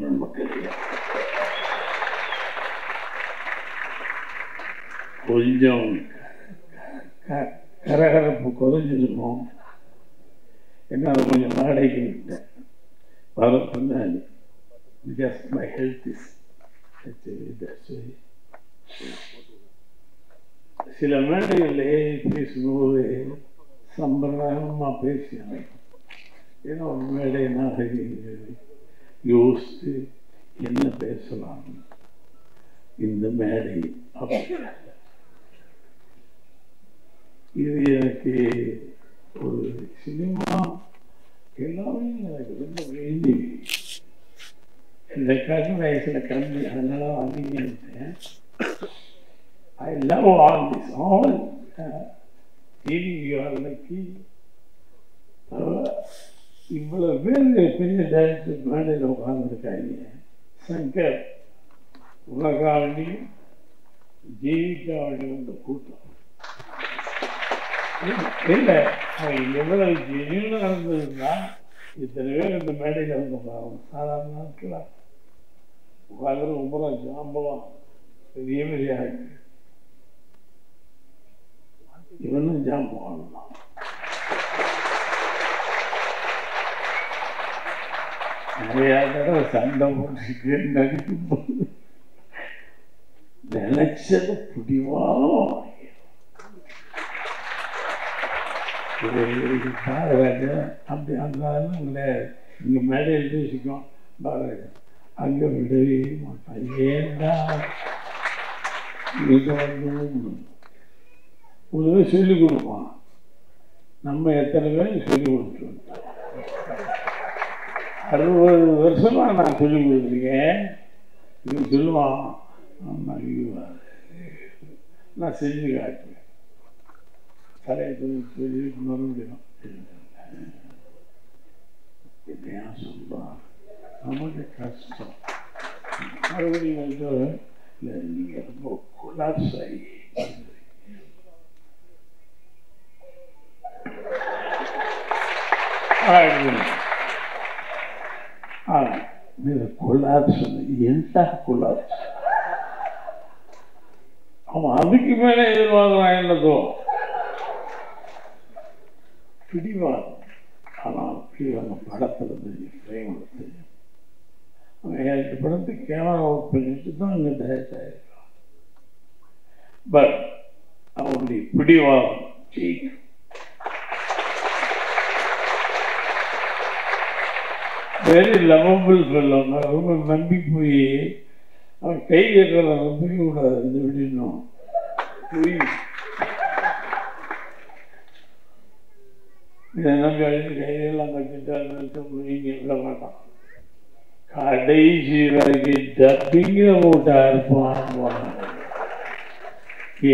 தமிழ் மக்களே, கொஞ்சம் கரகரப்பு குறைஞ்சிருக்கும். என்னால் கொஞ்சம் நாடைக்கு வர பண்ணாது. Because my health is சில மேடைகளிலே பேசும்போது சம்பிரதாயமாக பேசினாங்க. ஏன்னா ஒரு மேடை நான் யோசித்து என்ன பேசலாம் இந்த மேடை அப்படி. இது எனக்கு ஒரு சினிமா எல்லாமே எனக்கு ரொம்ப வேண்டி இந்த கண் வயசில் கம்மி, அதனால வாங்கிட்டேன். I love all this, all feeling you are lucky. இவ்வளவு பேர் பெரிய டைரக்டர் மேடையில் உட்கார்ந்துருக்காங்க. சங்கர், உலகாவணி, ஜீவிகாவணி வந்து கூட்டம் இல்லை. எவ்வளவு ஜெனியூனாக இருந்ததுன்னா இத்தனை பேர் இந்த மேடையில் வந்து சாதாரண நாட்கள் உட்காந்து ரொம்ப ஜாம்பலாம் பெரிய பெரிய ஆகிட்டு இவனும் ஜாம்பவான் தான். நிறையா தடவை சண்டை போட்டு நடிக்கும் போது நினைச்சது பிடிவாலும் பாரராஜா அப்படி அந்த உங்களை இங்கே மேடையில் பேசிக்கும். பாரராஜா அங்கே விடவே மாட்டான். ஏண்டா இங்கே வந்து ஒரு சொல்லிக் கொடுப்பான். நம்ம எத்தனை பேருக்கு சொல்லிக் கொடுத்துருவோம். 60 வருஷமா நான் சொல்லிக் கொடுத்துருக்கேன். இவன் சொல்லுவான், நான் செஞ்சு காட்டுவேன். சொல்லி மறுபடியும் என்னையா சொல்றான், நமக்கு கஷ்டம். மறுபடியும் வந்து இல்லை நீங்கள் ரொம்ப கொலாப்ஸ் ஆகி கொலாப்ஸ் எந்த கொலாப்ஸ் அவன் அதுக்கு மேலே எதிர்பார்க்கிறான். என்னதோ பிடிவாதம். ஆனால் அந்த படத்தில் ஃப்ரேம் எடுத்து அவன் 8 படத்துக்கு கேமரா ஒர்க் பண்ணிட்டு தான் அங்கே டைரக்ட் ஆகிருக்கான். பட் அவனுடைய பிடிவாதம் ஜெயிக்கும். வெரி லவபிள் சொல்லுவாங்க. ரொம்ப நம்பி போய் அவன் கை கட்டுறத நம்பிக்க கூடாது. இந்த விடணும் இதை நம்பி அழிந்து கையெல்லாம் கட்டிட்டு விட மாட்டான். கடைசி வரைக்கும் டப்பிங்க போட்டா இருப்பான்.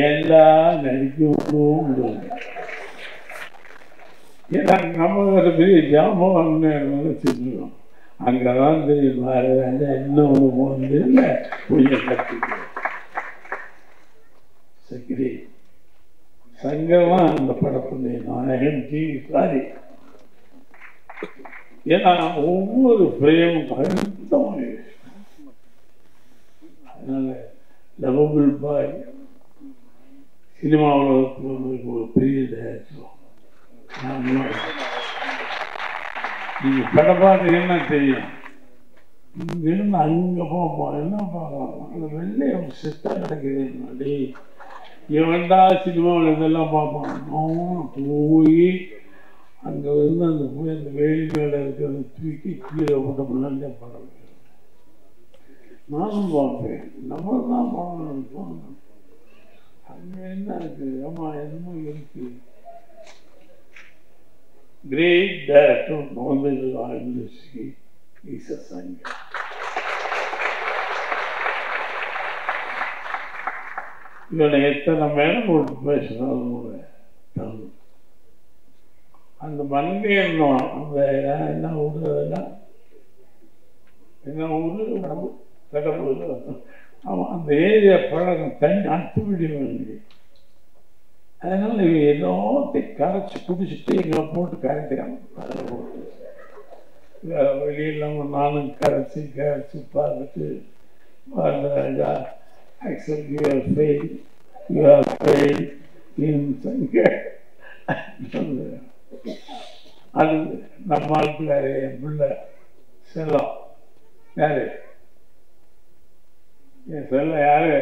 ஏண்டா நடிக்க விடவும் முடியாது. ஏன்னா நம்ம ஒரு பெரிய ஜாமான்னு நினைச்சிருக்கோம். அங்கதான் தெரியும் வேற வேண்டாம் இன்னும் ஒன்று போனது இல்லை. கொஞ்சம் கற்றுக்க சரி சங்கமா அந்த படத்துடைய நாயகன் சாரி. ஏன்னா ஒவ்வொரு பிரேமும் அழுத்தமாக. அதனால லவபிள் பாய் சினிமா உலகத்தில் ஒரு பெரிய டைரக்டர். நீங்க படம் பார்த்தீங்கன்னா தெரியும். இங்கிருந்து அங்க போவோம். என்ன பார்க்கலாம், அந்த வெள்ளைய சிஸ்டம் நடக்குது. இவன்டா சினிமாவில் இதெல்லாம் பார்ப்பான். போய் அங்கே வந்து அந்த போய் அந்த வெயில் மேலே இருக்கிறத தூக்கி கீழே போட்ட முன்னாடி படம் நானும் பார்ப்பேன். நம்ம தான் படம் நினைப்போம். அங்கே என்ன இருக்கு? ஆமா என்னமோ இருக்கு. Great director Mohammed al-Industry is a singer. இவனை எத்தனை மேடம் போட்டு பேசினாலும் கூட தகுதி. அந்த மண்ணிலே இருந்தோம். அந்த என்ன ஊர் அதெல்லாம் என்ன ஊர் உடம்பு கடவுள். அவன் அந்த ஏரியா பழகம் தண்ணி அத்துவிடி வேண்டி. அதனால இவன் எல்லாத்தையும் கரைச்சி குடிச்சிட்டு எங்களை போட்டு கரைக்கிறாங்க. வெளியில் நானும் கரைச்சி பார்த்துட்டு ராஜா accept you have failed in அது நம்ம ஆட்கள் என் பிள்ளை செல்லம் யாரு என் செல்லம் யாரு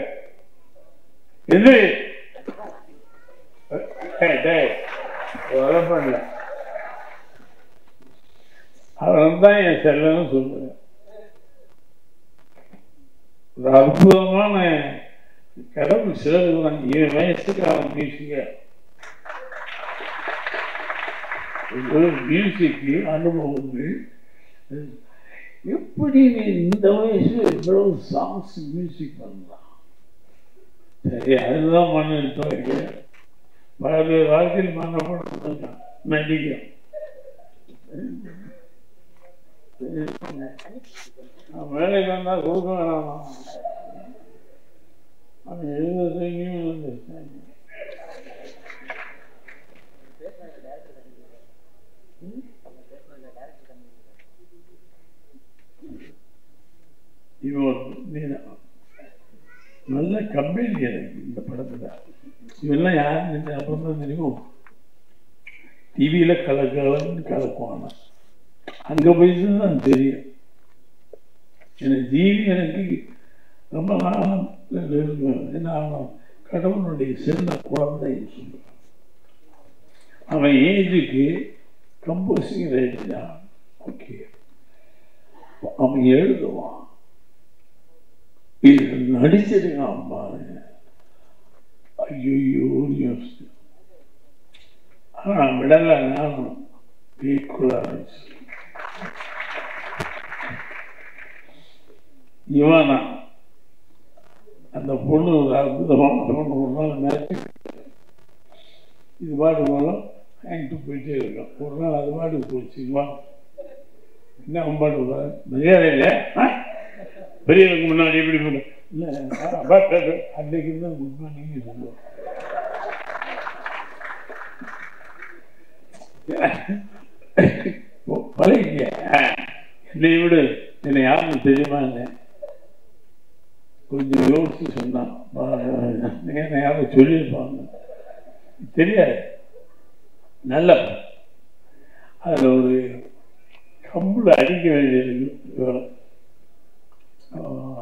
எது பண்ணல அவன் தான் என் செல்லன்னு சொல்லுவேன். ஒரு அற்புதமான கடவுள் சிலருதான் 7 வயசுக்கு அவன் மியூசிக்கு அனுபவங்கள். எப்படி நீ இந்த வயசு இவ்வளவு சாங்ஸ் மியூசிக் பண்ணலாம்? சரி, அதுதான் மன எடுத்து பல பேர் வாழ்க்கையில் மனப்பட நடிக்கும். வேலைக்கு வந்தா கொடுக்க வேணாம். அவன் எழுதுறதையும் நல்ல கம்பெனி எனக்கு இந்த படத்துல. இவெல்லாம் யாருன்னு அப்புறம் தான் தெரியும். டிவியில கலக்கலன்னு கலக்குவாங்க, அங்க போயிட்டு தான் தெரியும். எனக்கு டிவி எனக்கு ரொம்ப நாளம் என்ன ஆகணும், கடவுளுடைய சின்ன குழந்தைன்னு சொல்லுவான். அவன் ஏஜுக்கு கம்போசிங் ரைட் தான் ஓகே. அவன் எழுதுவான், இது நடிச்சிருக்கான் பாருங்க. ஐயோ யோசிச்சு ஆனால் விடலை. நானும் வீக்குள்ள இவனா அந்த பொண்ணு ஒரு அற்புதமான பொண்ணு. ஒரு நாள் மேட்ச் இது பாட்டு போலும் வாங்கிட்டு போயிட்டே இருக்கான். ஒரு நாள் அது பாட்டு போச்சு. என்ன அவன் பாட்டு மரியாதை இல்லை, பெரியவருக்கு முன்னாடி எப்படி போட இல்லை அன்னைக்கு தான் குட் மார்னிங் சொல்லுவோம். பழகிய என்னை விட என்னை யாருன்னு தெரியுமா? இல்லை, கொஞ்சம் யோசிச்சு சொன்னான். என்னை யாரும் சொல்லியிருப்பாங்க தெரியாது. நல்ல அதில் ஒரு கம்புல அடிக்க வேண்டியது.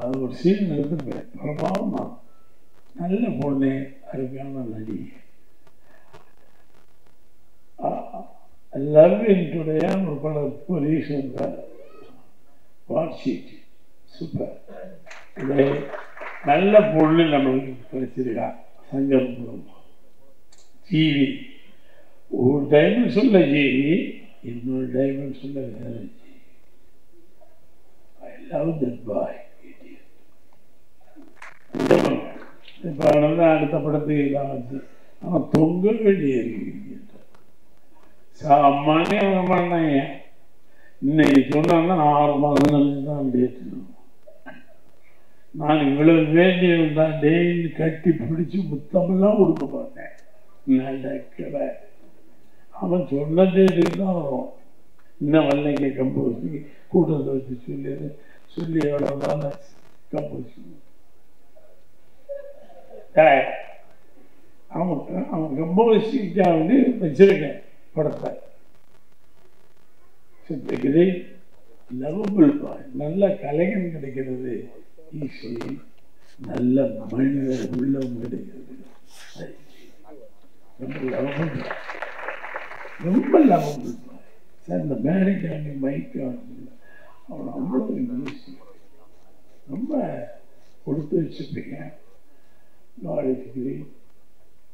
அது ஒரு சீன் எடுத்துருப்பேன். பிரபாவமா நல்ல பொண்ணு, அருமையான நடிகை. லவ் இன்டுடைய ஒரு படம் ரீசெண்டாக வாட்ஷீட் சூப்பர். இதை நல்ல பொண்ணு நம்மளுக்கு கிடைச்சிருக்கா. சங்கர் ஜீவி ஒரு டைமென்ஷன்ல ஜீவி, இன்னொரு டைமென்ஷன்ல வேற ஜீவி. I love that boy. இப்போ அடுத்த படத்துக்கு எல்லாம் வச்சு அவன் தொங்க வேண்டிய சாமானிய பண்ணாங்க. இன்னைக்கு சொன்னாங்கன்னா 6 மாதங்கள் தான் பேசணும். நான் இவ்வளவு வேண்டியவன் டெய்லி கட்டி பிடிச்சி முத்தமெல்லாம் கொடுக்க மாட்டேன். நடக்கல. அவன் சொன்ன தேதிக்கு தான் வரும். இன்னும் வல்லைங்க கம்போசி கூட்டத்தை வச்சு சொல்லி எவ்வளோ கம்போசி அவன் கம்போசிக்கா வந்து வச்சிருக்கேன் படத்தை. லவபிள் பாய், நல்ல கலைஞன் கிடைக்கிறது ஈஸி, நல்ல மனிதர் உள்ளம் கிடைக்கிறது ரொம்ப லவபிள் பாய். சார் இந்த மேடைக்காண்டி மைக்கு அவன் அவ்வளோ ஈஸி, ரொம்ப கொடுத்து வச்சுப்பீங்க. நாளைக்கு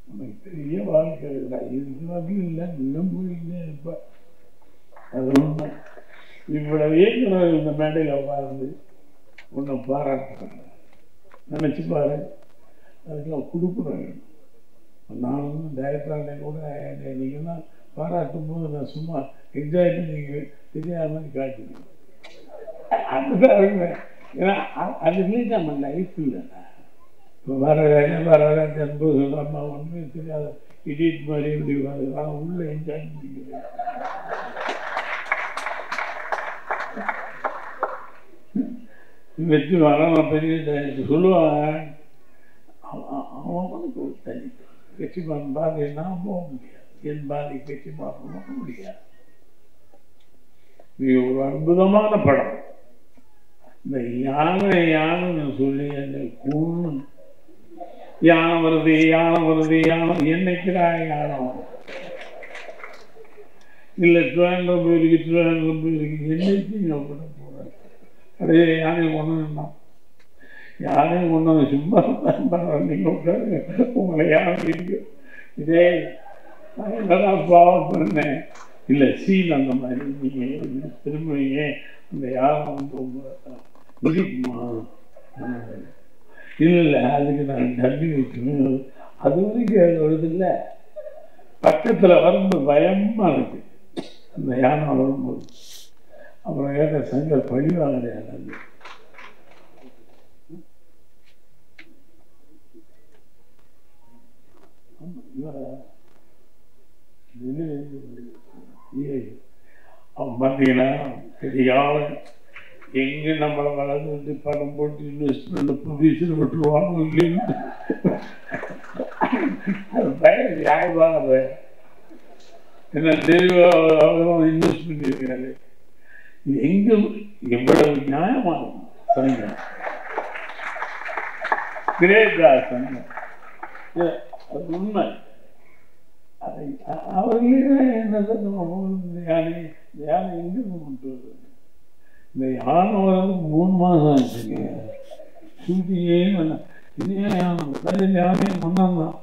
நமக்கு பெரிய வாழ்க்கை இதுக்கு வகையில் இல்லை, இன்னும் போயிட்டே இருப்பேன். அது ஒன்று இவ்வளவு ஏற்கனவே இந்த மேடையில் உட்கார்ந்து உன்னை பாராட்டுறாங்க. நினச்சி பாரு, அதுக்கெல்லாம் கொடுக்குறாங்க. நானும் டைரக்டராக கூட நீங்கள் தான் பாராட்டும் போது நான் சும்மா என்ஜாய் பண்ணி தெரியாமல் காட்டுவேன். அதுதான். ஏன்னா அதுவே நம்ம லைஃப் இல்லைண்ணா. இப்போ வரராஜன் என்பது நம்ம ஒன்றுமே தெரியாத இடிட் மாதிரி எப்படி நான் உள்ள என்ஜாய் பண்ணிக்கிறேன். வெற்றி வரலாம் பெரிய சொல்லுவாங்க. அவனுக்கு ஒரு தனி வெற்றிமாறன் பாதைன்னா போக முடியாது. என் பாதை வெற்றிமாறன் போக முடியாது. இது ஒரு அற்புதமான படம். இந்த யானைன்னு சொல்லி அந்த கூணு யானை வருது என்னைக்குடா யானை இல்லை திருவாரூர் போயிருக்கு என்னைக்கு போகிறேன். அதே யானையை கொண்டு யாரையும் கொண்டு வந்து சும்மா நீங்கள் உட்காரு உங்களை யாரும் இருக்கு. இதே நான் என்னதான் பாவம் பண்ணேன். இல்லை சீன் அந்த மாதிரி நீங்கள் திரும்புவீங்க அந்த யாரை வந்து இருக்குமா இல்லை அதுக்கு நான் தள்ளி வைக்கணும். அது வரைக்கும் அது வருது இல்லை. பக்கத்தில் வரும்போது பயமாக இருக்கு அந்த யானை வரும்போது. அப்புறம் கேட்ட சங்கர் பழிவாங்க யானை அவன் பார்த்தீங்கன்னா பெரிய ஆள் எங்கே நம்மளை வளர்ந்து வந்து படம் போட்டு இன்வெஸ்ட்மெண்ட் ப்ரொடியூசர் விட்டுருவாங்க இல்லைன்னு அது பயம் நியாயமாக பயம். என்ன தெளிவாக இன்வெஸ்ட் பண்ணியிருக்காரு. இது எங்கே எவ்வளவு நியாயமாக சங்கம் கிரேட்டா சங்கம் அது உண்மை. அதை அவர்களே என்னதான் யானை எங்கிருந்து கொண்டு வருது. இந்த யானை வர்றது 3 மாதம் ஆச்சுங்க. ஷூட்டிங்கே இன்னும் யானையும் கொண்டாந்தான்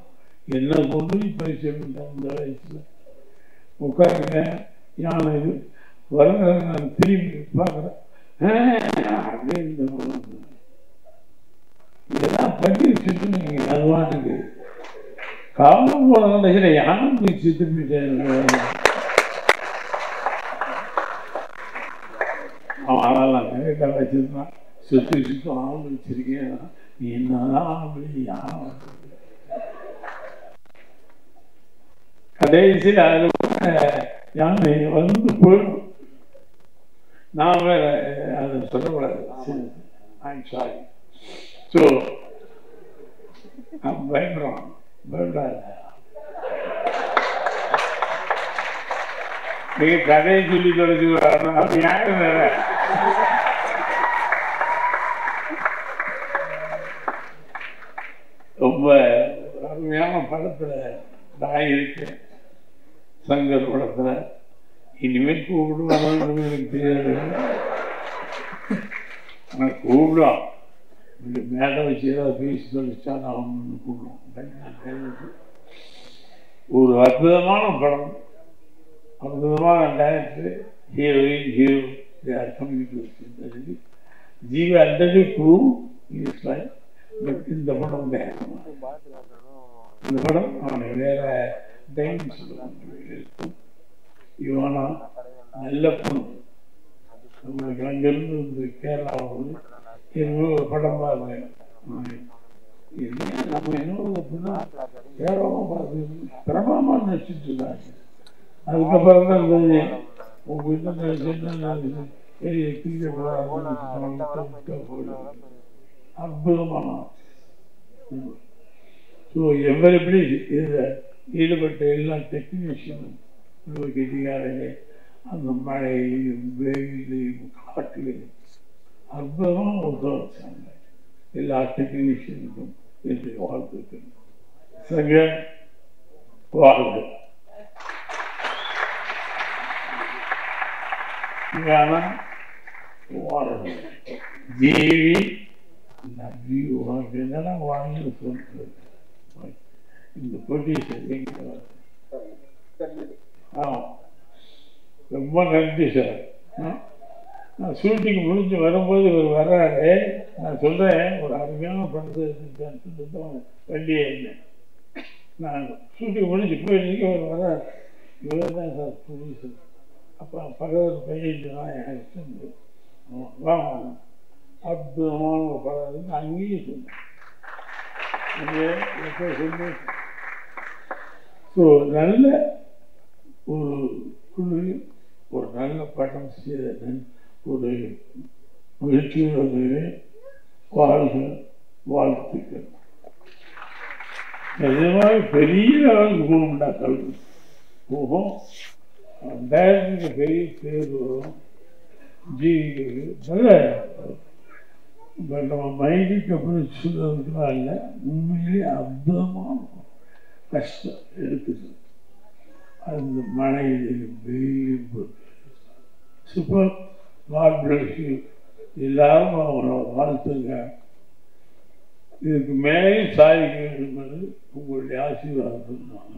என்ன கொண்டு பரிசு அந்த வயசுல உட்காருங்க யானை இது வருங்க நான் திரும்பி பார்க்குறேன். அப்படியே இதெல்லாம் பண்ணி வச்சுட்டு நீங்கள் அது வாட்டுக்கு காலம் போல நினைக்கிற யானை போய் சித்துப்பிட்டேன். அவன் அதெல்லாம் கரெக்டாக வச்சிருந்தான். சுத்தம் ஆள் வச்சிருக்கேன். நீ என்னதான் அப்படி யானை கடைசியில் அது யானை வந்து போயிடும். நான் வேற அதை சொல்லக்கூடாது. சாரி. ஸோ பயப்படுறான். பயப்படாத. நீங்க கதையை சொல்லி தொடச்சு அப்படி யாரும் வேற ரொம்ப அருமையான படத்துல நான் இருக்கேன். சங்கர் படத்துல இனிமேல் கூப்பிடுவாங்க எனக்கு தெரியாது. ஆனால் கூப்பிடுவான் மேலே வச்சு ஏதாவது பேசி சொல்லிச்சா நான் கூப்பிடுவோம். ஒரு அற்புதமான படம், அற்புதமான டைரக்டர், ஹீரோயின், ஹீரோ கம்யூனிகேஷன் ஜீவ அண்டது ப்ரூவ் இஸ் லைஃப். இந்த படம் இந்த படம் அவனுக்கு வேற இவனா நல்ல பொண்ணு. உங்களுக்கு அங்கிருந்து கேரளாவில் ஒரு படம் பாருங்க. நம்ம என்ன கேரளமா பார்த்து பிரபலமா நடிச்சிட்டு இருக்காங்க. அதுக்கப்புறம் தான் அற்புதமான எவ்வளவு இதில் ஈடுபட்ட எல்லா டெக்னீஷியனும் கெட்டிக்காரங்க அந்த மழையிலையும் வெயிலையும் காட்டிலையும் அற்புதமாக ஒத்துழைச்சாங்க. எல்லா டெக்னீஷியனுக்கும் என்று வாழ்த்துக்கள். சங்க வாழ்வு வாழ்வு ஜீவி நம்பி உனக்கு என்னன்னா வாழ்ந்து சொல்றது. இந்த பொலிட்டீஷியன் ரொம்ப நன்றி சார். நான் ஷூட்டிங் முடிஞ்சு வரும்போது இவர் வர்றாரு. நான் சொல்கிறேன் ஒரு அருமையான படத்தை எடுத்துக்கிட்டேன் வண்டியே இருந்தேன். நான் ஷூட்டிங் முடிஞ்சு போயிருந்தேன். இவர் வர்றாரு. இவர் தான் சார் ப்ரொடியூசர். அப்போ பக்கத்தில் பையன் எனக்கு வாங்க அற்புதமான ஒரு படம் இருந்து அங்கேயே சொன்னேன். ஸோ நல்ல ஒரு குழு ஒரு நல்ல படம் செய்த ஒரு வெற்றியோடு வாழ்க, வாழ்த்துக்கள். நிஜமாக பெரிய லெவலுக்கு போகணும்டா கல்வி போகும். டைரக்டருக்கு பெரிய பேர் வரும், ஜீவிக்கிறது. இப்போ நம்ம மைண்டுக்கு அப்புறம் சொல்லுறதுலாம் இல்லை, உண்மையிலேயே அற்புதமாக கஷ்டம் எடுக்குது. அந்த மனைவி சூப்பர். God bless you. எல்லாரும் அவங்கள வாழ்த்துங்க. இதுக்கு மேலே சாதிக்க வேண்டும் என்று உங்களுடைய ஆசீர்வாதம் நான்